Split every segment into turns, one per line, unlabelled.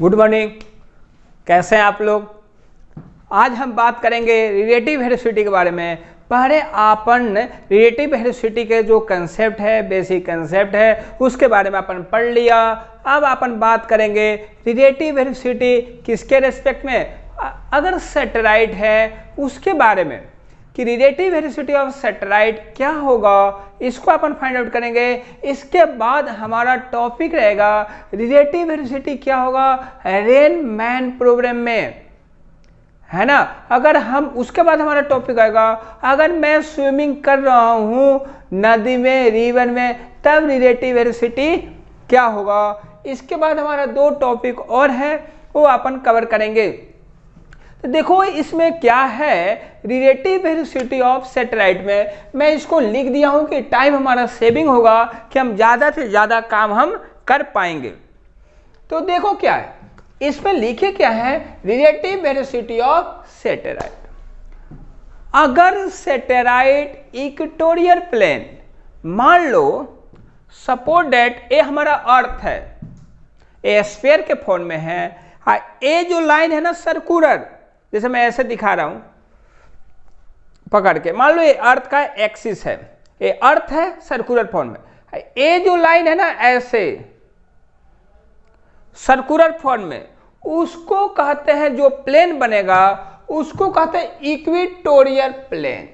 Good morning. कैसे हैं आप लोग? आज हम बात करेंगे रिलेटिव वेलोसिटी के बारे में। पहले अपन रिलेटिव वेलोसिटी के जो कंसेप्ट है, बेसिक कंसेप्ट है, उसके बारे में अपन पढ़ लिया। अब अपन बात करेंगे रिलेटिव वेलोसिटी किसके रेस्पेक्ट में, अगर सैटेलाइट है उसके बारे में, कि रिलेटिव वेलोसिटी ऑफ सैटेलाइट क्या होगा, इसको अपन फाइंड आउट करेंगे। इसके बाद हमारा टॉपिक रहेगा रिलेटिव वेलोसिटी क्या होगा रेन मैन प्रोग्राम में, है ना। अगर हम उसके बाद हमारा टॉपिक आएगा, अगर मैं स्विमिंग कर रहा हूं नदी में, रिवर में, तब रिलेटिव वेलोसिटी क्या होगा। इसके बाद हमारा 2 टॉपिक और है, वो अपन कवर करेंगे। तो देखो इसमें क्या है, रिलेटिव वेलोसिटी ऑफ सैटेलाइट में मैं इसको लिख दिया हूं कि टाइम हमारा सेविंग होगा, कि हम ज़्यादा से ज़्यादा काम हम कर पाएंगे। तो देखो क्या है इसमें लिखे, क्या है रिलेटिव वेलोसिटी ऑफ सैटेलाइट। अगर सैटेलाइट इक्वेटोरियल प्लेन, मान लो सपोज दैट ये हमारा अर्थ है, ये स्फीयर के फॉर्म में है। ये जो लाइन है ना सर्कुलर, जैसे मैं ऐसे दिखा रहा हूं पकड़ के, मान लो ये अर्थ का एक्सिस है, ये अर्थ है सर्कुलर फॉर्म में। ये जो लाइन है ना ऐसे सर्कुलर फॉर्म में, उसको कहते हैं, जो प्लेन बनेगा उसको कहते हैं इक्वेटोरियल प्लेन।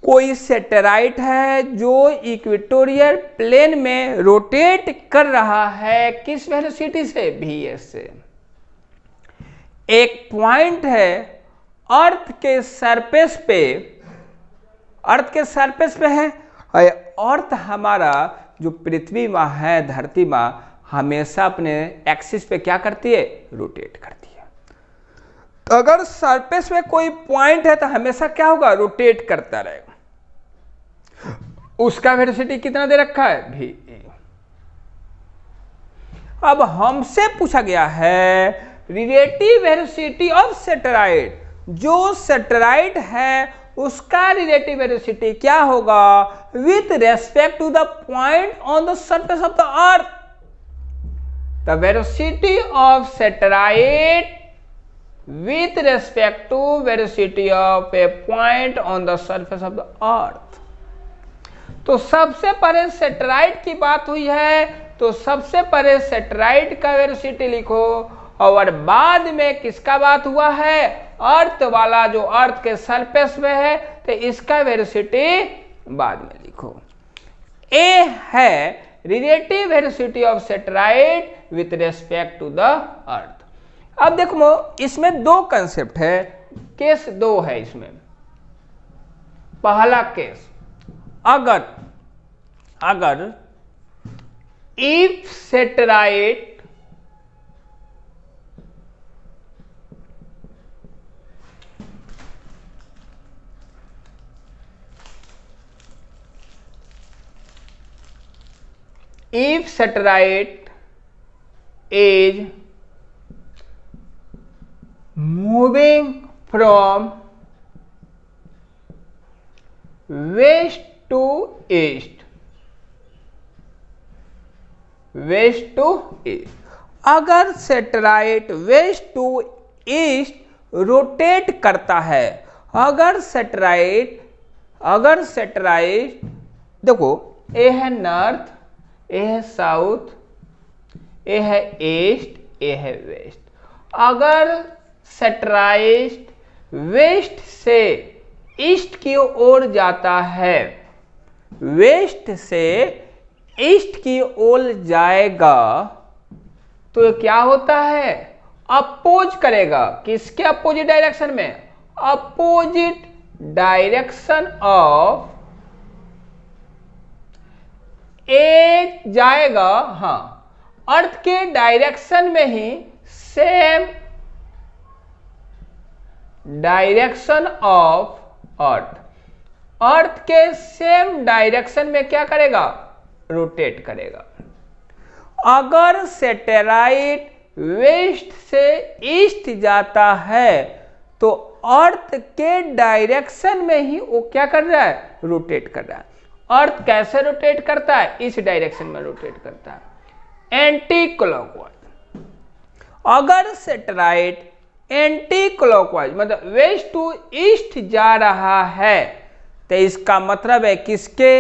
कोई सैटेलाइट है जो इक्वेटोरियल प्लेन में रोटेट कर रहा है, किस वेलोसिटी से, वीएस से। एक पॉइंट है अर्थ के सरफेस पे, अर्थ के सरफेस पे है। अर्थ हमारा जो पृथ्वी माँ है, धरती माँ, हमेशा अपने एक्सिस पे क्या करती है, रोटेट करती है। तो अगर सरफेस में कोई पॉइंट है तो हमेशा क्या होगा, रोटेट करता रहेगा। उसका वेलोसिटी कितना दे रखा है, भी। अब हमसे पूछा गया है रिलेटिव वेलोसिटी ऑफ सैटेलाइट, जो सैटेलाइट है उसका रिलेटिव वेलोसिटी क्या होगा with respect to the point on the surface of the earth. The velocity of satellite with respect to velocity of a point on the surface of the earth। तो सबसे पहले satellite की बात हुई है, तो सबसे पहले सैटेलाइट का वेलोसिटी लिखो, और बाद में किसका बात हुआ है, अर्थ वाला, जो अर्थ के सरफेस में है, तो इसका वेलोसिटी बाद में लिखो। ए है relative velocity of satellite with respect to the earth. अब देखो इसमें 2 कंसेप्ट है, केस 2 है इसमें। पहला केस, अगर if satellite is moving from west to east, अगर satellite west to east rotate करता है, अगर सैटेलाइट देखो, ए है नॉर्थ, ए है साउथ, ए है ईस्ट, ए है वेस्ट। अगर सैटेलाइट वेस्ट से ईस्ट की ओर जाता है, वेस्ट से ईस्ट की ओर जाएगा, तो क्या होता है, अपोज करेगा। किसके अपोजिट डायरेक्शन में, अपोजिट डायरेक्शन ऑफ ए जाएगा, हाँ, अर्थ के डायरेक्शन में ही, सेम डायरेक्शन ऑफ अर्थ के सेम डायरेक्शन में क्या करेगा, रोटेट करेगा। अगर सैटेलाइट वेस्ट से ईस्ट जाता है, तो अर्थ के डायरेक्शन में ही वो क्या कर रहा है, रोटेट कर रहा है। अर्थ कैसे रोटेट करता है, इस डायरेक्शन में रोटेट करता है, एंटी क्लॉकवाइज। अगर सेटेलाइट एंटी क्लॉकवाइज मतलब वेस्ट टू ईस्ट जा रहा है तो इसका मतलब है किसके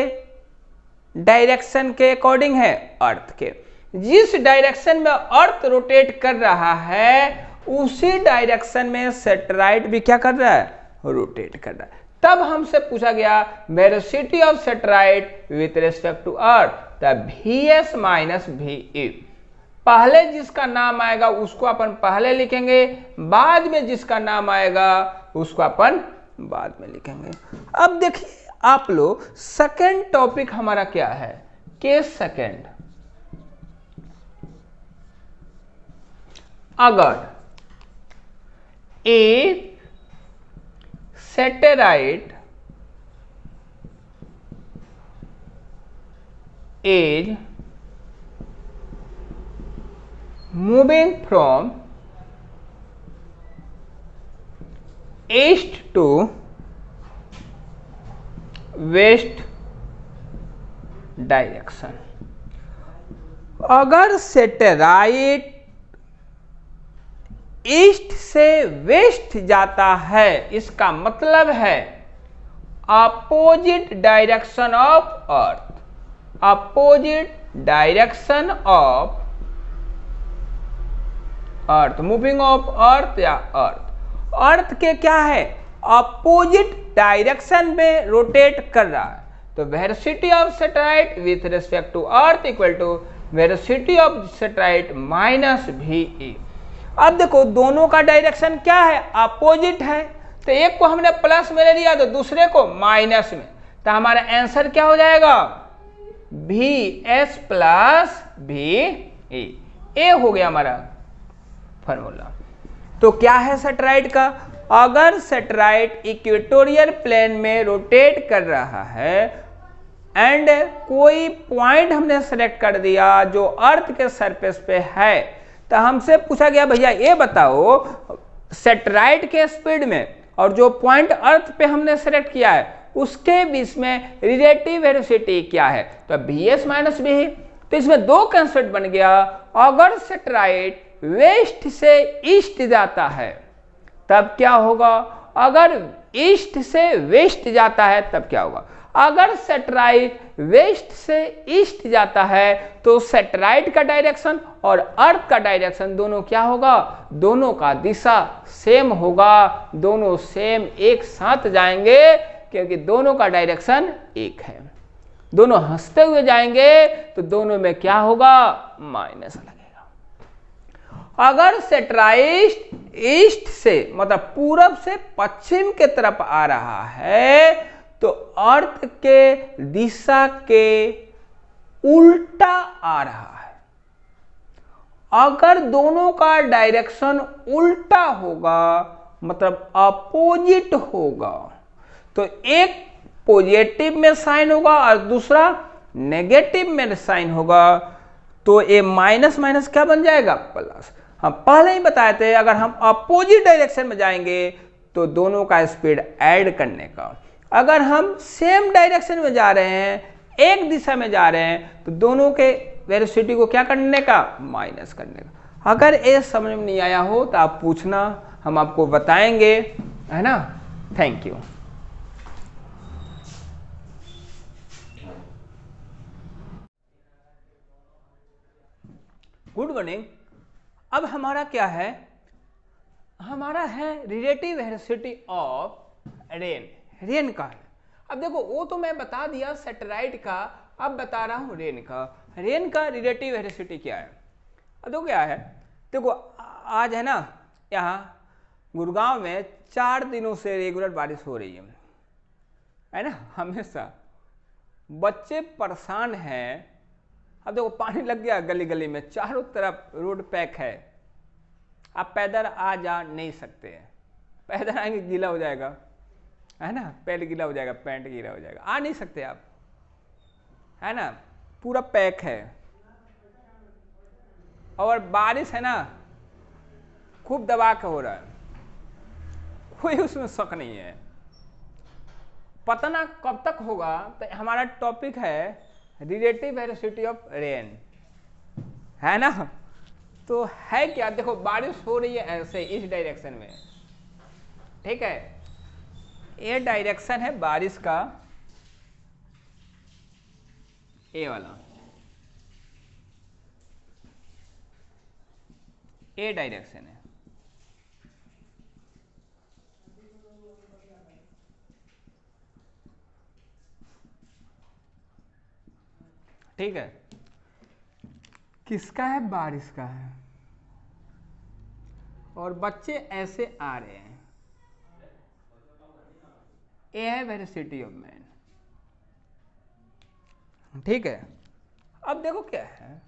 डायरेक्शन के अकॉर्डिंग है? अर्थ के। जिस डायरेक्शन में अर्थ रोटेट कर रहा है उसी डायरेक्शन में सैटेलाइट भी क्या कर रहा है? रोटेट कर रहा है। तब हमसे पूछा गया velocity of satellite with respect to earth, तब vs माइनस ve। पहले जिसका नाम आएगा उसको अपन पहले लिखेंगे, बाद में जिसका नाम आएगा उसको अपन बाद में लिखेंगे। अब देखिए आप लोग, सेकेंड टॉपिक हमारा क्या है? Case second. अगर a satellite is moving from east to west direction. अगर सैटेलाइट ईस्ट से वेस्ट जाता है, इसका मतलब है opposite direction of earth, opposite direction of earth, moving of earth या अर्थ के क्या है? अपोजिट डायरेक्शन में रोटेट कर रहा है। तो velocity of satellite with respect to earth equal to velocity of satellite minus ve। अब देखो दोनों का डायरेक्शन क्या है? अपोजिट है। तो एक को हमने प्लस में ले लिया तो दूसरे को माइनस में, तो हमारा आंसर क्या हो जाएगा? vs plus ve। ए हो गया हमारा फॉर्मूला। तो क्या है सैटेलाइट का? अगर सैटेलाइट इक्वेटोरियल प्लेन में रोटेट कर रहा है एंड कोई पॉइंट हमने सेलेक्ट कर दिया जो अर्थ के सरफेस पे है, तो हमसे पूछा गया भैया ये बताओ सैटेलाइट के स्पीड में और जो पॉइंट अर्थ पे हमने सेलेक्ट किया है उसके बीच में रिलेटिव वेलोसिटी क्या है? तो vs माइनस ve। तो इसमें दो कंसेप्ट बन गया। अगर सैटेलाइट वेस्ट से ईस्ट जाता है तब क्या होगा? अगर ईस्ट से वेस्ट जाता है तब क्या होगा? अगर सैटेलाइट वेस्ट से ईस्ट जाता है तो सैटेलाइट का डायरेक्शन और अर्थ का डायरेक्शन दोनों क्या होगा? दोनों का दिशा सेम होगा, दोनों सेम एक साथ जाएंगे क्योंकि दोनों का डायरेक्शन एक है। दोनों हंसते हुए जाएंगे तो दोनों में क्या होगा? माइनस लगेगा। अगर सैटेलाइट ईस्ट से मतलब पूरब से पश्चिम के तरफ आ रहा है तो अर्थ के दिशा के उल्टा आ रहा है। अगर दोनों का डायरेक्शन उल्टा होगा मतलब अपोजिट होगा तो एक पॉजिटिव में साइन होगा और दूसरा नेगेटिव में साइन होगा, तो ये माइनस माइनस क्या बन जाएगा? प्लस। हम पहले ही बताए थे अगर हम अपोजिट डायरेक्शन में जाएंगे तो दोनों का स्पीड ऐड करने का, अगर हम सेम डायरेक्शन में जा रहे हैं, एक दिशा में जा रहे हैं, तो दोनों के वेलोसिटी को क्या करने का? माइनस करने का। अगर ये समझ में नहीं आया हो तो आप पूछना, हम आपको बताएंगे, है ना। Thank you. Good morning. अब हमारा क्या है? हमारा है relative velocity of rain. Rain का है। अब देखो वो तो मैं बता दिया सैटेलाइट का, अब बता रहा हूं रेन का। रेन का रिलेटिव वेलोसिटी क्या है? अब देखो क्या है, देखो आज है ना यहाँ गुड़गांव में 4 दिनों से रेगुलर बारिश हो रही है ना, हमेशा बच्चे परेशान हैं। अब देखो पानी लग गया गली गली में, चारों तरफ रोड पैक है, आप पैदल आ जा नहीं सकते हैं। पैदल आएंगे गीला हो जाएगा, है ना, पैर गीला हो जाएगा, पैंट गीला हो जाएगा, आ नहीं सकते आप, है ना, पूरा पैक है। और बारिश है ना खूब दबा के हो रहा है, कोई उसमें शक नहीं है। पता ना कब तक होगा। तो हमारा टॉपिक है रिलेटिव वेलोसिटी ऑफ रेन, है ना। तो है क्या, देखो बारिश हो रही है ऐसे इस डायरेक्शन में, ठीक है, ये डायरेक्शन है बारिश का, ए वाला, ए डायरेक्शन है, ठीक है, किसका है, बारिश का है, और बच्चे ऐसे आ रहे हैं, ए है वेलोसिटी ऑफ मैन, ठीक है। अब देखो क्या है,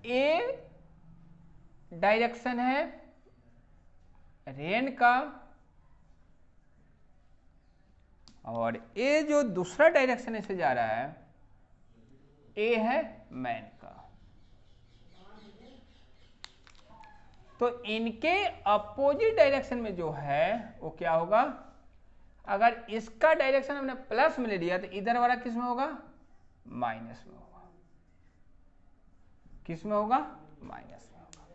ए डायरेक्शन है रेन का, और ए जो दूसरा डायरेक्शन से जा रहा है, ए है मैन का। तो इनके अपोजिट डायरेक्शन में जो है वो क्या होगा, अगर इसका डायरेक्शन हमने प्लस में ले लिया तो इधर वाला किस में होगा, माइनस में होगा, किस में होगा, माइनस में होगा,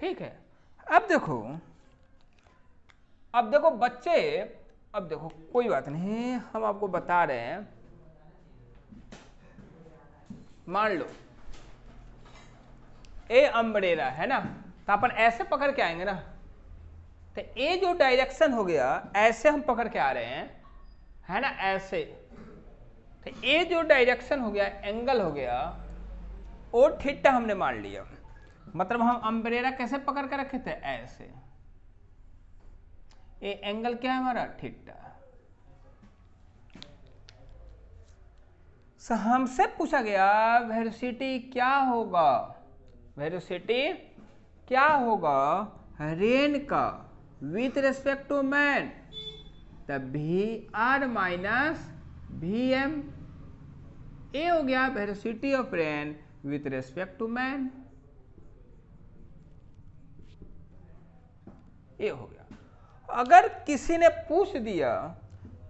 ठीक है। अब देखो बच्चे, अब देखो कोई बात नहीं, हम आपको बता रहे हैं, मान लो ए अम्ब्रेला है ना, तो अपन ऐसे पकड़ के आएंगे ना, तो ए जो डायरेक्शन हो गया ऐसे हम पकड़ के आ रहे हैं, है ना, ऐसे, तो ए जो डायरेक्शन हो गया, एंगल हो गया, ओ थीटा हमने मान लिया, मतलब हम अम्ब्रेला कैसे पकड़ के रखे थे, ऐसे, ये एंगल क्या है हमारा, थीटा। हमसे पूछा गया वेलोसिटी क्या होगा, वेलोसिटी क्या होगा रेन का विथ रेस्पेक्ट टू मैन, तब V R minus V M, ए हो गया velocity of rain with respect to man, ए हो गया। अगर किसी ने पूछ दिया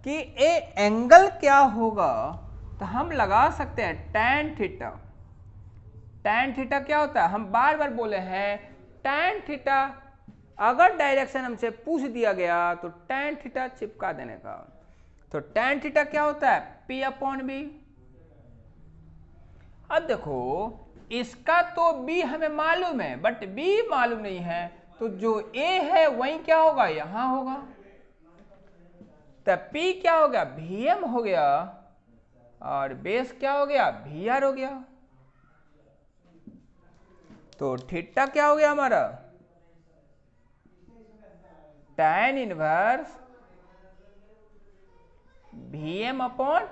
कि ए एंगल क्या होगा, तो हम लगा सकते हैं tan थीटा। tan थीटा क्या होता है, हम बार बार बोले हैं tan थीटा, अगर डायरेक्शन हमसे पूछ दिया गया तो tan थीटा चिपका देने का, तो tan थीटा क्या होता है, P अपॉन बी। अब देखो इसका तो B हमें मालूम है, बट B मालूम नहीं है, तो जो A है वही क्या होगा, यहां होगा, तब P क्या हो गया, Vm हो गया, और बेस क्या हो गया, Vr हो गया, तो थीटा क्या हो गया हमारा, tan inverse Vm upon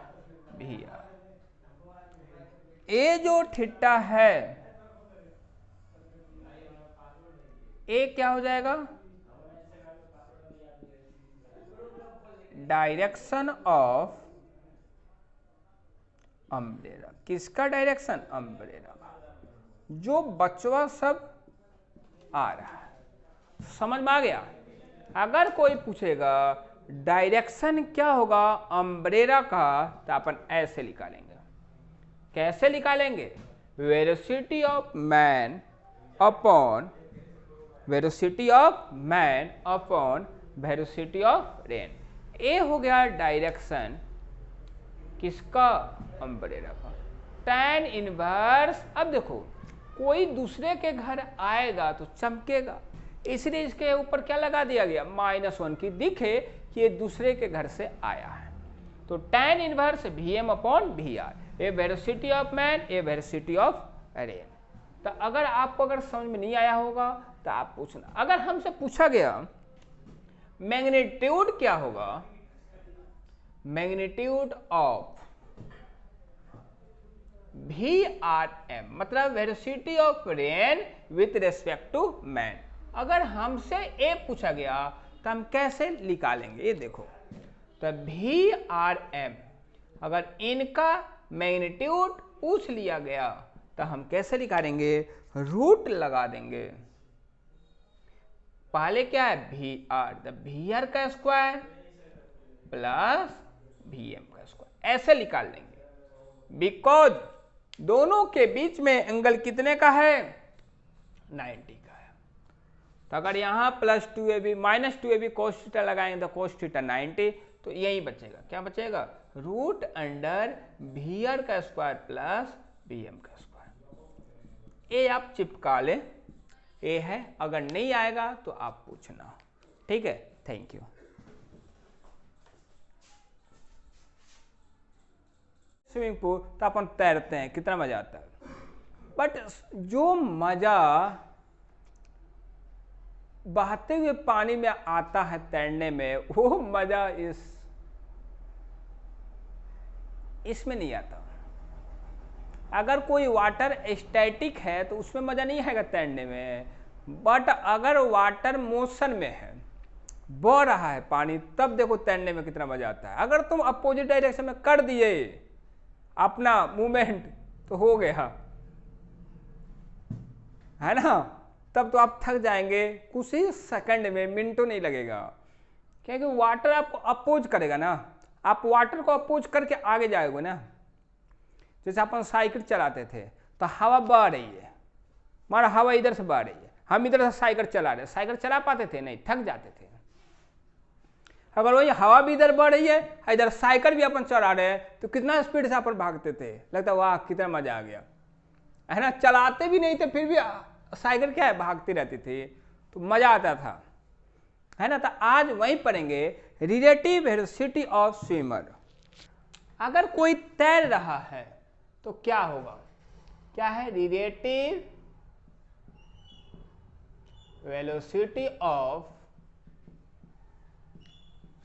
Vr। ए जो थीटा है, ए क्या हो जाएगा, डायरेक्शन ऑफ अम्ब्रेला, किसका डायरेक्शन, अम्ब्रेला का, जो बचवा सब आ रहा है, समझ में आ गया। अगर कोई पूछेगा डायरेक्शन क्या होगा अम्ब्रेला का, तो अपन ऐसे निकालेंगे, कैसे निकालेंगे, velocity of man upon velocity of man upon velocity of rain. ए हो गया डायरेक्शन किसका, अम्ब्रेला का, tan इनवर्स। अब देखो कोई दूसरे के घर आएगा तो चमकेगा, इसलिए इसके ऊपर क्या लगा दिया गया, -1 की दिखे कि ये दूसरे के घर से आया है, तो tan inverse Vm upon Vr, A velocity of man, A velocity of rain. तो अगर आपको अगर समझ में नहीं आया होगा तो आप पूछना। अगर हमसे पूछा गया मैग्नीट्यूड क्या होगा, मैग्नीट्यूड ऑफ Vrm, मतलब velocity of rain with respect to man, अगर हमसे ए पूछा गया तो हम कैसे निकालेंगे, ये देखो, तो Vrm अगर इनका मैग्नीट्यूड पूछ लिया गया तो हम कैसे निकालेंगे, रूट लगा देंगे, पहले क्या है Vr, तो Vr का स्क्वायर प्लस Vm का स्क्वायर, ऐसे निकाल देंगे, बिकॉज दोनों के बीच में एंगल कितने का है, 90 का है। तो अगर यहाँ +2ab -2ab cos थीटा लगाएंगे तो cos थीटा 90, तो यही बचेगा, क्या बचेगा, √अंडर का स्क्वायर प्लस bm का स्क्वायर। ये आप चिपका ले, ये है, अगर नहीं आएगा तो आप पूछना, ठीक है। Thank you. स्विमिंग पूल तो अपन तैरते हैं, कितना मजा आता है, बट जो मजा बहते हुए पानी में आता है तैरने में, वो मजा इसमें नहीं आता। अगर कोई वाटर स्टैटिक है तो उसमें मजा नहीं आएगा तैरने में, बट अगर वाटर मोशन में है, बह रहा है पानी, तब देखो तैरने में कितना मजा आता है। अगर तुम अपोजिट डायरेक्शन में कर दिए अपना मूवमेंट तो हो गया, है ना, तब तो आप थक जाएंगे, कुछ ही सेकंड में, मिनटों नहीं लगेगा, क्योंकि वाटर आपको अपोज करेगा ना, आप वाटर को अपोज करके आगे जाओगे ना। जैसे अपन साइकिल चलाते थे तो हवा बह रही है, हमारा हवा इधर से बह रही है, हम इधर से साइकिल चला रहे, साइकिल चला पाते थे नहीं, थक जाते थे। अगर वही हवा भी इधर बढ़ रही है, इधर साइकिल भी अपन चला रहे हैं, तो कितना स्पीड से अपन भागते थे, लगता वाह कितना मजा आ गया, है ना। चलाते भी नहीं थे फिर भी साइकिल क्या है, भागती रहती थी, तो मजा आता था, है ना। तो आज वहीं पढ़ेंगे रिलेटिव वेलोसिटी ऑफ स्विमर। अगर कोई तैर रहा है तो क्या होगा, क्या है, रिलेटिव वेलोसिटी ऑफ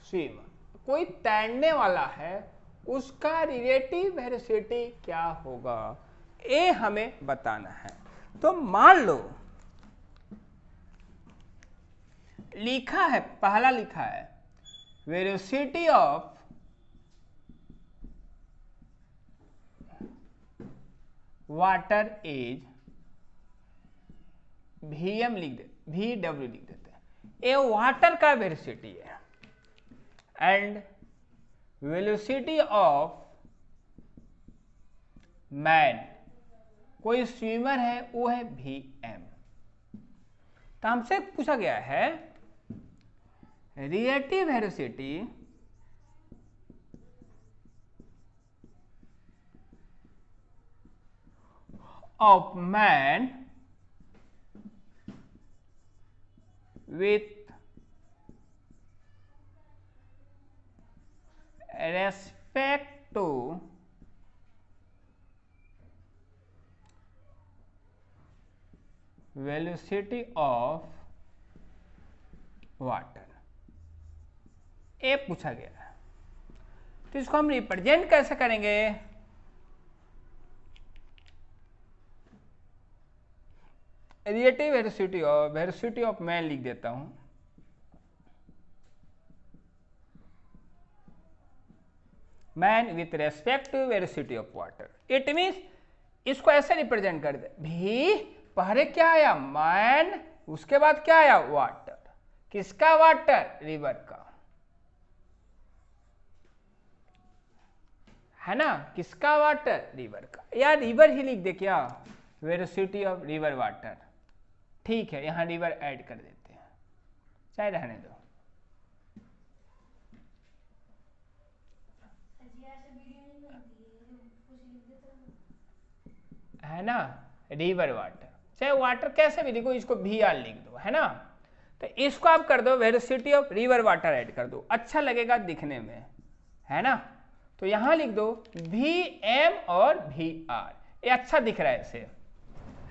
स्विमर। कोई तैरने वाला है, उसका रिलेटिव वेलोसिटी क्या होगा, ये हमें बताना है। तो मान लो लिखा है, पहला लिखा है velocity of water is vm लिख दे, vw लिख देते हैं, ये वाटर का वेलोसिटी है, एंड वेलोसिटी ऑफ मैन, कोई स्विमर है, वो है vm। तो हमसे पूछा गया है relative velocity of man with respect to velocity of water, ये पूछा गया है। तो इसको हम रिप्रेजेंट कैसे करेंगे, रिलेटिव वेलोसिटी ऑफ मैन लिख देता हूं, man with respect to velocity of water. It means इसको ऐसे रिप्रेजेंट कर दे, भी पहले क्या आया, मैन, उसके बाद क्या आया, वाटर। किसका वाटर, रिवर का, है ना, किसका वाटर, रिवर का, या रिवर ही लिख दे क्या, वेलोसिटी ऑफ रिवर वाटर। ठीक है, यहां रिवर ऐड कर देते हैं, चाहे रहने दो, है ना, रिवर वाटर, चाहे वाटर कैसे भी लिखो, इसको VR लिख दो, है ना। तो इसको आप कर दो velocity of river water add कर दो, अच्छा लगेगा दिखने में, है ना। तो यहां लिख दो VM और VR, ये अच्छा दिख रहा है ऐसे,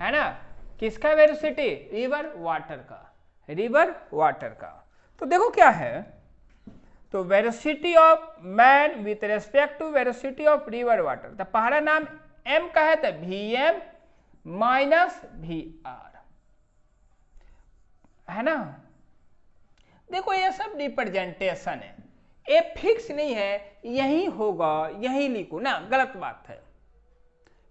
है ना। किसका वेलोसिटी, रिवर वाटर का, रिवर वाटर का। तो देखो क्या है, तो velocity of man with respect to velocity of river water, तो पहला नाम m का है तो VM माइनस VR, है ना। देखो ये सब रिप्रेजेंटेशन है, ये फिक्स नहीं है, यही होगा यही लिखो ना, गलत बात है,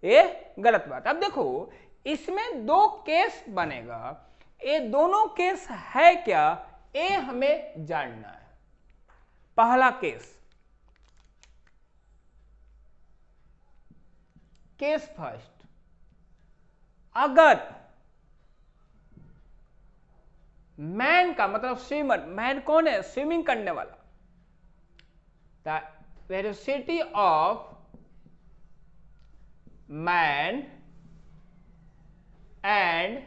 ये गलत बात। अब देखो इसमें दो केस बनेगा, ये दोनों केस है क्या, ये हमें जानना है। पहला केस केस फर्स्ट, अगर मैन का मतलब स्विमर, मैन कौन है, स्विमिंग करने वाला, the velocity of man and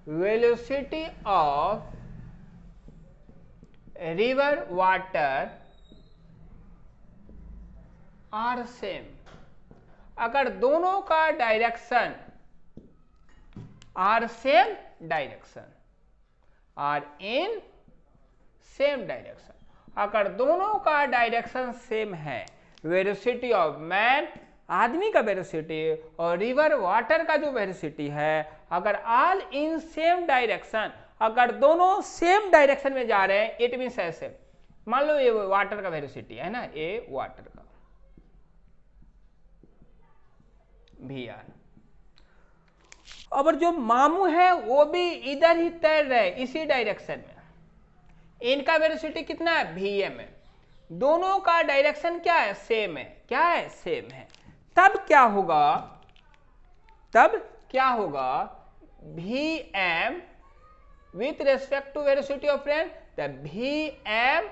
velocity of river water are same, अगर दोनों का direction are same direction, are in same direction, अगर दोनों का डायरेक्शन सेम है, वेलोसिटी ऑफ मैन आदमी का वेलोसिटी और रिवर वाटर का जो वेलोसिटी है, अगर ऑल इन सेम डायरेक्शन, अगर दोनों सेम डायरेक्शन में जा रहे हैं, इट मीन्स ऐसे, मान लो ये वाटर का वेलोसिटी है ना, ये वाटर का VR, और जो मामू है वो भी इधर ही तैर रहे इसी डायरेक्शन में, इनका वेलोसिटी कितना है, VM है, दोनों का डायरेक्शन क्या है, सेम है, क्या है, सेम है, तब क्या होगा, VM with respect to velocity of rain, the VM,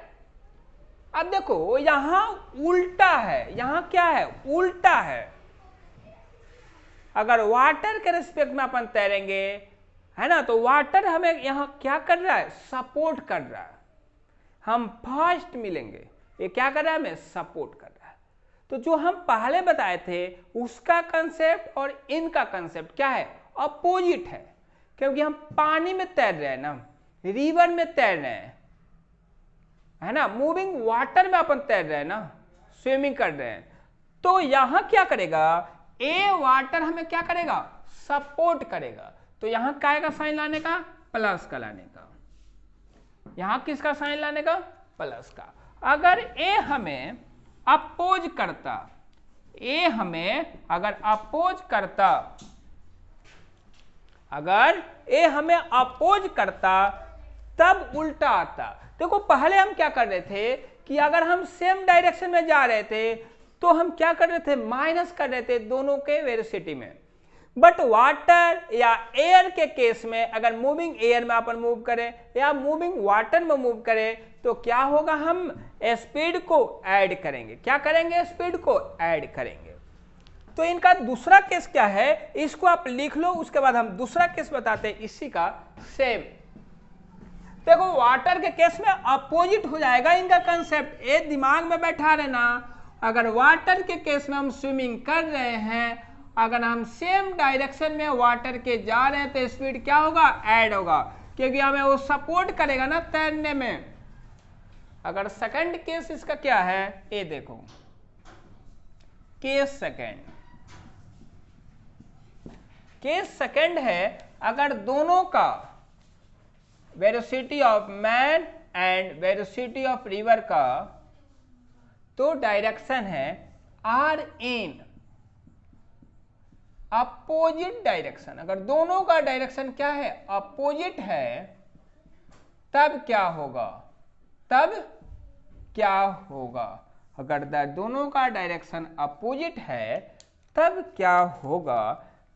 अब देखो यहां उल्टा है, यहां क्या है, उल्टा है, अगर वाटर के रिस्पेक्ट में अपन तैरेंगे है ना, तो वाटर हमें यहां क्या कर रहा है, सपोर्ट कर रहा है, हम फर्स्ट मिलेंगे, ये क्या कर रहा है, हमें सपोर्ट कर रहा है। तो जो हम पहले बताए थे उसका कंसेप्ट और इनका कंसेप्ट क्या है, अपोजिट है, क्योंकि हम पानी में तैर रहे हैं ना, रिवर में तैर रहे हैं, है ना, मूविंग वाटर में अपन तैर रहे हैं ना, स्विमिंग कर रहे हैं, तो यहां क्या करेगा, ए वाटर हमें क्या करेगा, सपोर्ट करेगा, तो यहां काय का साइन लाने का, प्लस का लाने का, यहां किसका साइन लाने का, प्लस का। अगर ए हमें अपोज करता, ए हमें अगर अपोज करता, अगर ए हमें अपोज करता तब उल्टा आता। देखो पहले हम क्या कर रहे थे कि अगर हम सेम डायरेक्शन में जा रहे थे तो हम क्या कर रहे थे, माइनस कर रहे थे दोनों के वेलोसिटी में, बट वाटर या एयर के केस में अगर मूविंग एयर में अपन मूव करें या मूविंग वाटर में मूव करें तो क्या होगा, हम स्पीड को ऐड करेंगे, क्या करेंगे, स्पीड को ऐड करेंगे। तो इनका दूसरा केस क्या है, इसको आप लिख लो, उसके बाद हम दूसरा केस बताते हैं इसी का सेम। देखो वाटर के केस में अपोजिट हो जाएगा इनका कंसेप्ट, ये दिमाग में बैठा रहना, अगर वाटर के केस में हम स्विमिंग कर रहे हैं, अगर हम सेम डायरेक्शन में वाटर के जा रहे हैं तो स्पीड क्या होगा, ऐड होगा, क्योंकि हमें वो सपोर्ट करेगा ना तैरने में। अगर सेकंड केस इसका क्या है, ये देखो केस सेकंड, केस सेकंड है अगर दोनों का velocity of man and velocity of river का तो डायरेक्शन है आर इन अपोजिट डायरेक्शन, अगर दोनों का डायरेक्शन क्या है, अपोजिट है, तब क्या होगा, तब क्या होगा, अगर दोनों का डायरेक्शन अपोजिट है तब क्या होगा,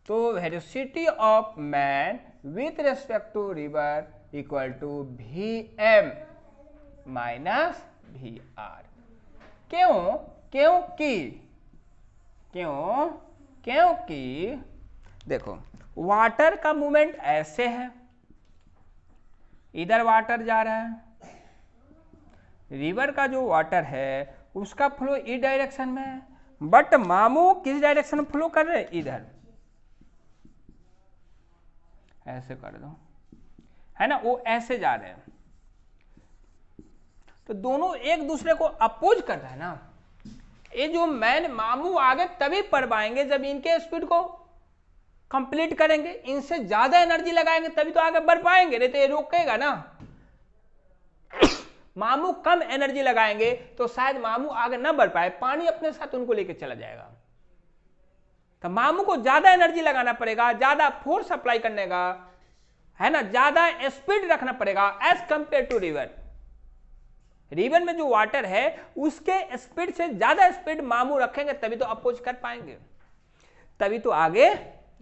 तो velocity of man with respect to river equal to VM minus VR। क्यों, क्योंकि देखो वाटर का मूवमेंट ऐसे है, इधर वाटर जा रहा है, रिवर का जो वाटर है उसका फ्लो इस डायरेक्शन में है, बट मामू किस डायरेक्शन में फ्लो कर रहे हैं, इधर, ऐसे कर दो, है ना, वो ऐसे जा रहे हैं, तो दोनों एक दूसरे को अपोज कर रहा है ना। ये जो मैन मामू आगे तभी पढ़ पाएंगे जब इनके स्पीड को कंप्लीट करेंगे, इनसे ज्यादा एनर्जी लगाएंगे तभी तो आगे बढ़ पाएंगे, नहीं तो ये रोकेगा ना। मामू कम एनर्जी लगाएंगे तो शायद मामू आगे ना बढ़ पाए, पानी अपने साथ उनको लेके चला जाएगा। तो मामू को ज्यादा एनर्जी लगाना पड़ेगा, ज्यादा फोर्स अप्लाई करने का, है ना, ज्यादा स्पीड रखना पड़ेगा as compare to river. River में जो वाटर है उसके स्पीड से ज्यादा स्पीड मामू रखेंगे तभी तो अपोज कर पाएंगे। तभी तो आगे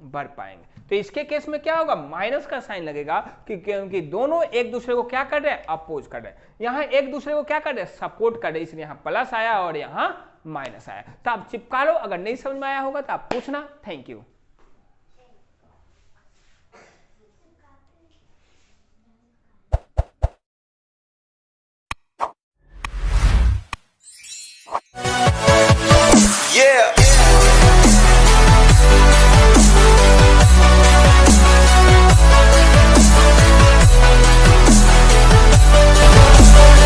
बढ़ पाएंगे। तो इसके केस में क्या होगा, माइनस का साइन लगेगा क्योंकि दोनों एक दूसरे को क्या कर रहे हैं, अपोज कर रहे हैं। यहां एक दूसरे को क्या कर रहे हैं, सपोर्ट कर रहे हैं, इसलिए यहां प्लस आया और यहां माइनस आया। तो आप चिपका लो, अगर नहीं समझ में आया होगा तो आप पूछना। Thank you.